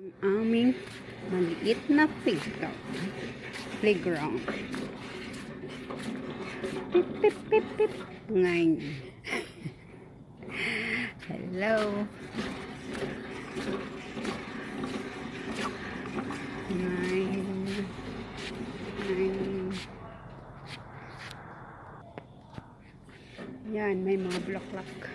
Ang aming maliit na playground. Pip, pip, pip, pip. Ngayon. Hello. Ngayon. Yan, may mga block-block.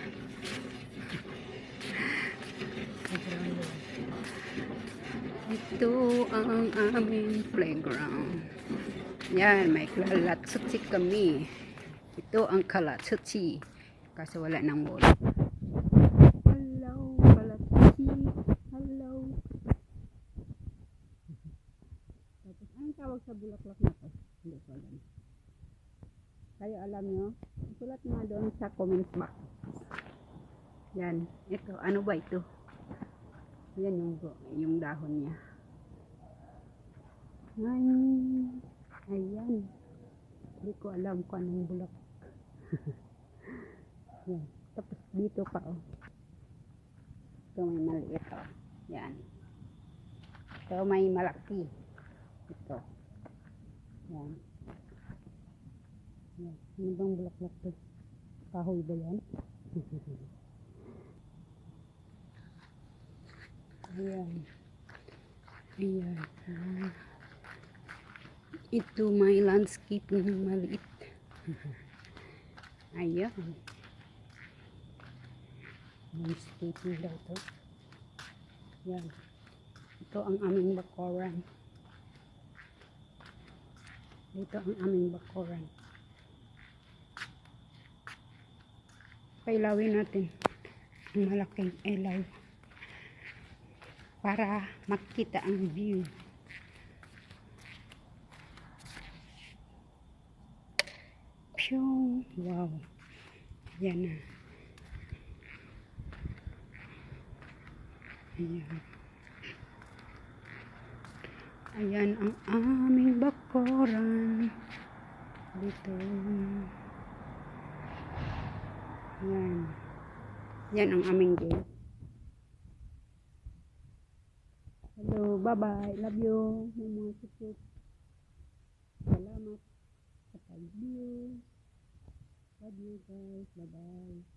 Ito ang aming playground. Yan, may kalatsutsi kami. Ito ang kalatsutsi. Kasi wala nang wall. Hello, kalatsutsi. Hello. Tapos, anong tawag sa bulaklak na to? Hindi ko alam. Kayo alam nyo? Sulat nga doon sa comment box. Yan. Ito. Ano ba ito? Yan yung dahon niya. Ayan. Hindi ko alam kung anong bulak. Yan. Tapos dito pa oh. Ito may maliit oh. Yan. Ito may malaki. Ito. Yan. Yan. Ano bang bulaklak to? Kahoy ba yan? Ayan. Ayan. Ito may landscape ng maliit. Ayan. Landscaping daw to. Ayan. Ito ang aming bakuran. Ito ang aming bakuran. Pailawin natin ang malaking ilaw para makita ang view. Pyong! Wow! Yan na. Ayan. Ayan ang aming bakuran. Dito. Yan. Yan ang aming game. Hello, bye-bye. Love you. May mga support. Salamat sa pag-view. Love you guys. Bye-bye.